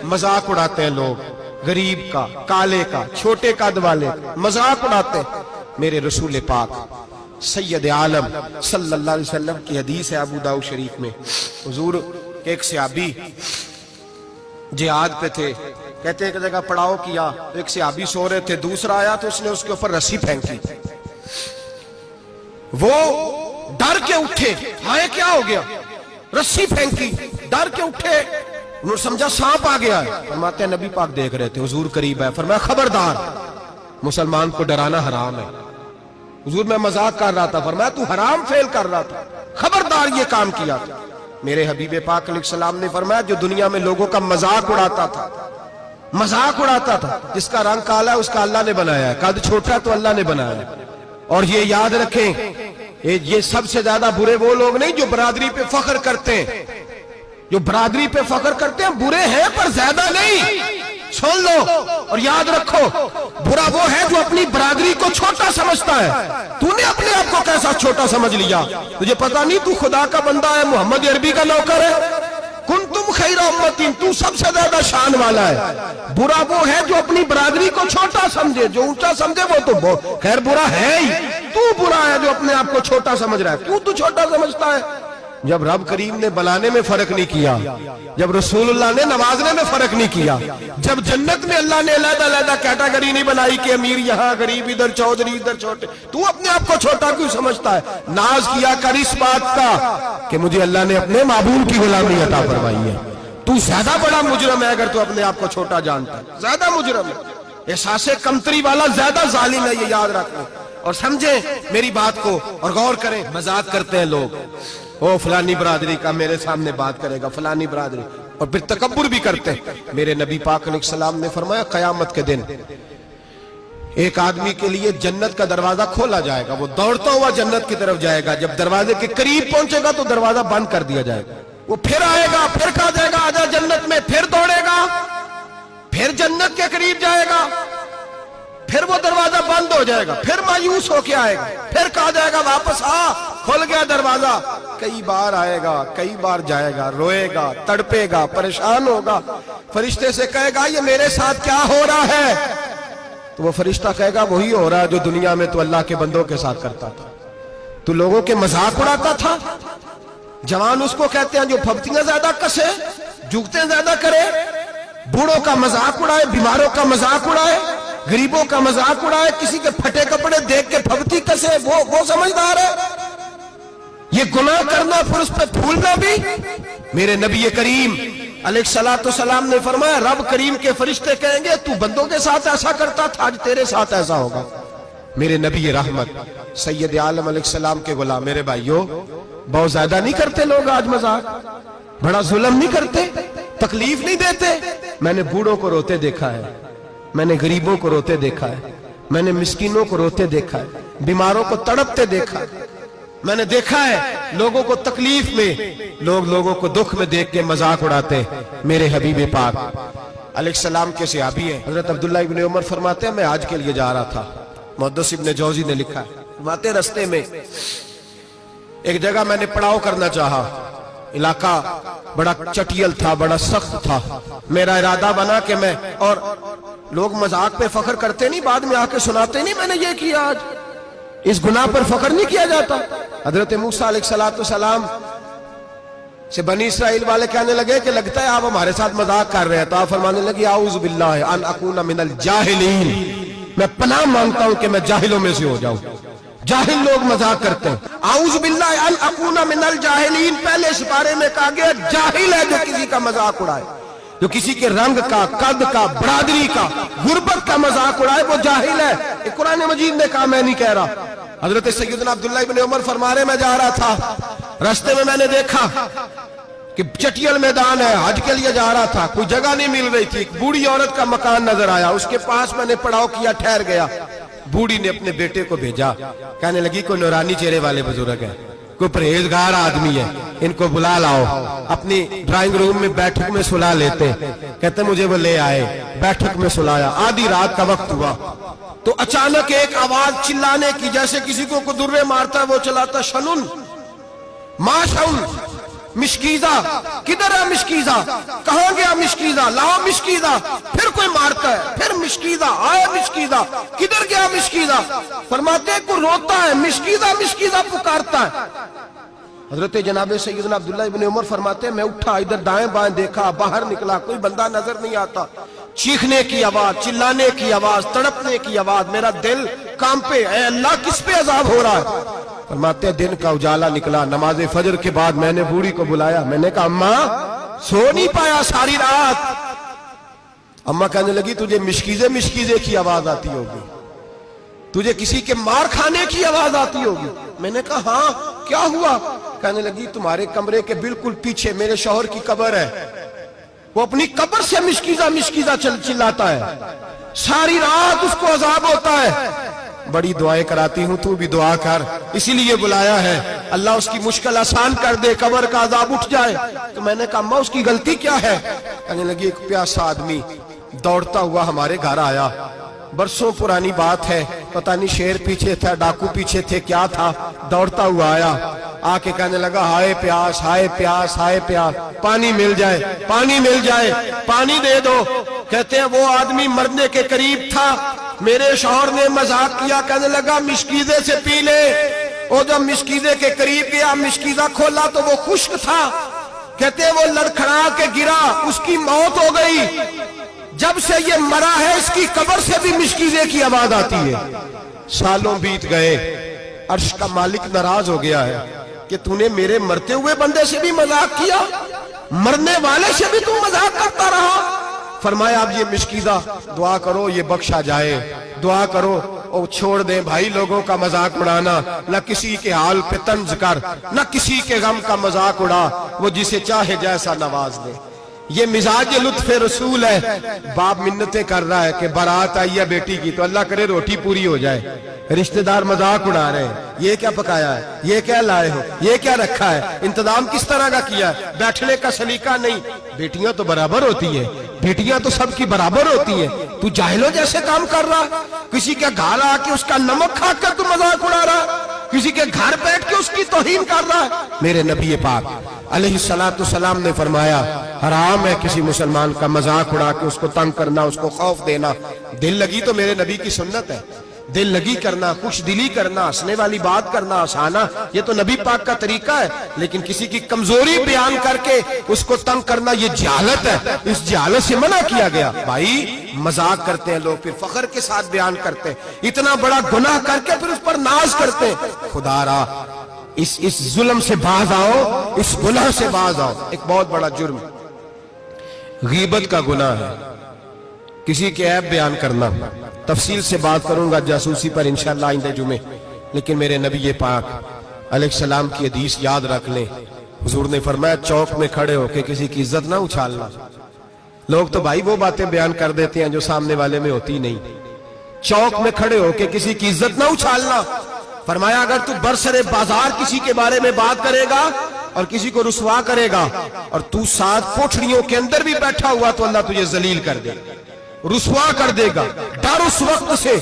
मजाक उड़ाते हैं लोग, गरीब का, काले का, छोटे कद वाले, मजाक उड़ाते हैं। मेरे रसूल पाक सैयद आलम सल्लल्लाहु अलैहि वसल्लम की हदीस है अबू दाऊद शरीफ में। हुजूर के एक सहाबी जिहाद पे थे, कहते हैं एक जगह पड़ाव किया, एक सहाबी सो रहे थे, दूसरा आया तो उसने उसके ऊपर रस्सी फेंकी, वो डर के उठे, हाय क्या हो गया, रस्सी फेंकी, डर के उठे, उन्होंने समझा सांप आ गया है। फरमाते हैं नबी पाक देख रहे थे, हुजूर करीब है, फरमाया खबरदार, मुसलमान को डराना हराम है। हुजूर मैं मजाक कर रहा था, फरमाया तू हराम फेल कर रहा था, खबरदार ये काम किया था। मेरे हबीब पाक अलैहिस्सलाम ने फरमाया जो दुनिया में लोगों का मजाक उड़ाता था, मजाक उड़ाता था, जिसका रंग काला है उसका अल्लाह ने बनाया है, कद छोटा है तो अल्लाह ने बनाया है। और ये याद रखें, ये सबसे ज्यादा बुरे वो लोग नहीं जो बरादरी पे फख्र करते हैं, जो बरादरी पे फख्र करते हैं बुरे हैं पर ज्यादा नहीं। सुन लो और याद रखो, बुरा वो है जो अपनी बरादरी को छोटा समझता है। तूने अपने आप को कैसा छोटा समझ लिया, तुझे पता नहीं तू खुदा का बंदा है, मोहम्मद अरबी का नौकर है। कुन तुम खैरा उम्मतिन, तू सबसे ज्यादा शान वाला है। बुरा वो है जो अपनी बरादरी को छोटा समझे, जो ऊंचा समझे वो तो खैर बुरा है ही। तू बुरा है जो अपने आप को छोटा समझ रहा है, क्यों तू छोटा समझता है? जब रब करीम ने बनाने में फर्क नहीं किया, जब रसूलुल्लाह ने नवाजने में फर्क नहीं किया, जब जन्नत में अल्लाह ने अलग-अलग कैटेगरी नहीं बनाई कि अमीर यहाँ, गरीब इधर, चौधरी इधर, छोटे, तू अपने आप को छोटा क्यों समझता है? नाज किया कर इस बात का कि मुझे अल्लाह ने अपने माबूद की गुलामी अता फरमाई है। तू ज्यादा बड़ा मुजरम है अगर तू अपने आप को छोटा जानता है, ज्यादा मुजरम है, एहसास कमतरी वाला ज्यादा जालिम है, ये याद रखो और समझे मेरी बात को और गौर करें। मजाक करते हैं लोग, ओ फलानी बरादरी का मेरे सामने बात करेगा, फलानी बरादरी, और फिर तकब्बुर भी करते हैं। मेरे नबी पाक अलैहिस्सलाम ने फरमाया कयामत के दिन एक आदमी के लिए जन्नत का दरवाजा खोला जाएगा, वो दौड़ता हुआ जन्नत की तरफ जाएगा, जब दरवाजे के करीब पहुंचेगा तो दरवाजा बंद कर दिया जाएगा, वो फिर आएगा, फिर कहा जाएगा आजा जन्नत में, फिर दौड़ेगा, फिर जन्नत के करीब जाएगा, फिर वो दरवाजा बंद हो जाएगा, फिर मायूस होके आएगा, फिर कहा जाएगा वापस आ, खुल गया दरवाजा। कई बार आएगा, कई बार जाएगा, रोएगा, तड़पेगा, परेशान होगा, फरिश्ते से कहेगा ये मेरे साथ क्या हो रहा है? तो वो फरिश्ता कहेगा वही हो रहा है जो दुनिया में तू अल्लाह के बंदों के साथ करता था, तू लोगों के मजाक उड़ाता था। जवान उसको कहते हैं जो फब्तियां ज्यादा कसे, जुगते ज्यादा करे, बूढ़ों का मजाक उड़ाए, बीमारों का मजाक उड़ाए, गरीबों का मजाक उड़ाए, किसी के फटे कपड़े देख के फबती कसे, वो समझदार है। ये गुनाह करना फिर उस पर फूलना भी। मेरे नबी करीम अलैहिस्सलाम ने फरमाया रब करीम के फरिश्ते कहेंगे तू बंदों के साथ ऐसा करता था, आज तेरे साथ ऐसा होगा। मेरे नबी रहमत सैयद आलम अलैहिस्सलाम के गुलाम, मेरे भाइयों बहुत ज्यादा नहीं करते लोग आज मजाक, बड़ा जुल्म नहीं करते, तकलीफ नहीं देते। मैंने बूढ़ों को रोते देखा है, मैंने गरीबों को रोते देखा है, मैंने मिस्कीनों को रोते देखा है, बीमारों को तड़पते देखा है, मैंने देखा है लोगों को तकलीफ में, लोगों को दुख में देख के मजाक उड़ाते। मेरे हबीब पाक अलैहिस्सलाम के सहाबी हैं हजरत अब्दुल्लाह इब्न उमर फरमाते हैं मैं हज के लिए जा रहा था, मुहद्दिस इब्न जौजी ने लिखा है, फरमाते रस्ते में एक जगह मैंने पड़ाव करना चाहा, इलाका बड़ा चटियल था, बड़ा सख्त था, मेरा इरादा बना कि मैं, और लोग मजाक पे फख्र करते नहीं, बाद में आके सुनाते नहीं मैंने ये किया, आज इस गुनाह पर फख्र नहीं किया जाता। हजरत मूसा अलैहिस्सलाम से बनी इस्राइल वाले कहने लगे कि लगता है आप हमारे साथ मजाक कर रहे हैं, तो आप फरमाने लगे आऊज़ु बिल्लाहि अन अकूना मिनल जाहिलीन, मैं पनाह मांगता हूं कि मैं जाहिलों में से हो जाऊं। जाहिल लोग मजाक करते हैं, आऊज़ु बिल्लाहि अन अकूना मिनल जाहिलीन, पहले सिपारे में कहा गया जाहिल है जो किसी का मजाक उड़ाए, जो किसी के रंग का, कद का, बरादरी का, गुर्बत का मजाक उड़ाए वो जाहिल है। कुरान मजीद ने कहा, मैं नहीं कह रहा। हजरत सैयदना अब्दुल्लाह इब्न उमर फरमा रहे मैं जा रहा था, रास्ते में मैंने देखा कि चटियल मैदान है, हज के लिए जा रहा था, कोई जगह नहीं मिल रही थी, एक बूढ़ी औरत का मकान नजर आया, उसके पास मैंने पड़ाव किया, ठहर गया। बूढ़ी ने अपने बेटे को भेजा, कहने लगी कोई नूरानी चेहरे वाले बुजुर्ग है, कोई परहेजगार आदमी है, इनको बुला लाओ। अपनी ड्राइंग रूम में बैठक में सुला लेते, कहते मुझे वो ले आए, बैठक में सुलाया, आधी रात का वक्त हुआ तो अचानक एक आवाज चिल्लाने की, जैसे किसी को कुदुर्रे मारता है वो चलाता, शनुन माशाउन, مشکیزہ کدھر ہے مشکیزہ, کہاں گیا مشکیزہ, لاؤ مشکیزہ. پھر کوئی مارتا ہے, پھر مشکیزہ, آئے مشکیزہ, کدھر گیا مشکیزہ. فرماتے ہیں کوئی روتا ہے, مشکیزہ مشکیزہ پکارتا ہے. حضرت جناب سیدنا عبداللہ ابن عمر فرماتے ہیں میں اٹھا, ادھر دائیں بائیں دیکھا, باہر نکلا, کوئی بندہ نظر نہیں آتا. چیخنے کی آواز, چلانے کی آواز, تڑپنے کی آواز, میرا دل کانپے, اے اللہ کس پہ عذاب ہو رہا ہے. فرماتے ہیں دن کا اجالا نکلا, نماز فجر کے بعد میں نے بوڑھی کو بلایا, میں نے کہا اماں سو نہیں پایا ساری رات. اماں کہنے لگی تجھے مشکیزے مشکیزے کی آواز آتی ہوگی, تجھے کسی کے مار کھانے کی آواز آتی ہوگی. میں نے کہا ہاں کیا ہوا. کہنے لگی تمہارے کمرے کے بالکل پیچھے میرے شوہر کی قبر ہے, وہ اپنی قبر سے مشکیزہ مشکیزہ چلاتا ہے, ساری رات اس کو عذاب ہوتا ہے. بڑی دعائیں کراتی ہوں, تو بھی دعا کر, اسی لیے بلایا ہے, اللہ اس کی مشکل آسان کر دے, قبر کا عذاب اٹھ جائے. تو میں نے کہا اماں اس کی غلطی کیا ہے. کہنے لگی ایک پیاسا آدمی دوڑتا ہوا ہمارے گھر آیا, برسوں پرانی بات ہے, پتہ نہیں شیر پیچھے تھا, ڈاکو پیچھے تھے, کیا تھا, دوڑتا ہوا آیا, آ کے کہنے لگا ہائے پیاس, ہائے پیاس, ہائے پیاس, پانی مل جائے, پانی مل جائے, پانی دے دو. کہتے ہیں وہ آدمی مرنے کے قریب تھا, میرے شوہر نے مذاق کیا, کہنے لگا مشکیزے سے پی لے. وہ جب مشکیزے کے قریب گیا, مشکیزہ کھولا تو وہ خشک تھا. کہتے ہیں وہ لڑکھڑا کے گرا, اس کی موت ہو گئی. جب سے یہ مرا ہے اس کی قبر سے بھی مشکیزے کی آواز آتی ہے. سالوں بیت گئے, عرش کا مالک ناراض ہو گیا ہے کہ تو نے میرے مرتے ہوئے بندے سے بھی مذاق کیا, مرنے والے سے بھی تو مذاق کرتا رہا. فرمایا اب یہ مشکیزہ دعا کرو یہ بخشا جائے, دعا کرو اور چھوڑ دیں بھائی لوگوں کا مذاق اڑانا, نہ کسی کے حال پہ طنز کر, نہ کسی کے غم کا مذاق اڑا, وہ جسے چاہے جیسا نواز دے. یہ مزاج لطف رسول ہے. باپ منتیں کر رہا ہے کہ بارات آئی ہے بیٹی کی, تو اللہ کرے روٹی پوری ہو جائے. رشتہ دار مذاق اڑا رہے ہیں, یہ کیا پکایا ہے, یہ کیا لائے ہو, یہ کیا رکھا ہے, انتظام کس طرح کا کیا ہے, بیٹھنے کا سلیقہ نہیں. بیٹیاں تو برابر ہوتی ہیں, بیٹیاں تو سب کی برابر ہوتی ہیں. تو جاہلوں جیسے کام کر رہا, کسی کے گھر آ کے اس کا نمک کھا کر تو مذاق اڑا رہا, کسی کے گھر بیٹھ کے اس کی توہین کر رہا ہے. میرے نبی پاک علیہ السلام نے فرمایا حرام ہے کسی مسلمان کا مذاق اڑا کے اس کو تنگ کرنا, اس کو خوف دینا. دل لگی تو میرے نبی کی سنت ہے, دل لگی کرنا, خوش دلی کرنا, ہنسنے والی بات کرنا, ہنسانا, یہ تو نبی پاک کا طریقہ ہے. لیکن کسی کی کمزوری بیان کر کے اس کو تنگ کرنا یہ جہالت ہے, اس جہالت سے منع کیا گیا. بھائی مذاق کرتے ہیں لوگ, پھر فخر کے ساتھ بیان کرتے ہیں, اتنا بڑا گناہ کر کے پھر اس پر ناز کرتے ہیں. خدا را اس ظلم سے باز آؤ, اس گناہ سے باز آؤ. ایک بہت بڑا جرم غیبت کا گناہ ہے, کسی کے عیب بیان کرنا. تفصیل سے بات کروں گا جاسوسی پر انشاءاللہ آئندہ جمعے. لیکن میرے نبی پاک علیہ السلام کی حدیث یاد رکھ لیں. حضور نے فرمایا چوک میں کھڑے ہو کے کسی کی عزت نہ اچھالنا. لوگ تو بھائی وہ باتیں بیان کر دیتے ہیں جو سامنے والے میں ہوتی نہیں. چوک میں کھڑے ہو کے کسی کی عزت نہ اچھالنا. فرمایا اگر تو برسر بازار کسی کے بارے میں بات کرے گا اور کسی کو رسوا کرے گا اور تو ساتھ کوٹھڑیوں کے اندر بھی بیٹھا ہوا, تو اللہ تجھے ذلیل کر دے, رسوا کر دے گا. ڈر اس وقت سے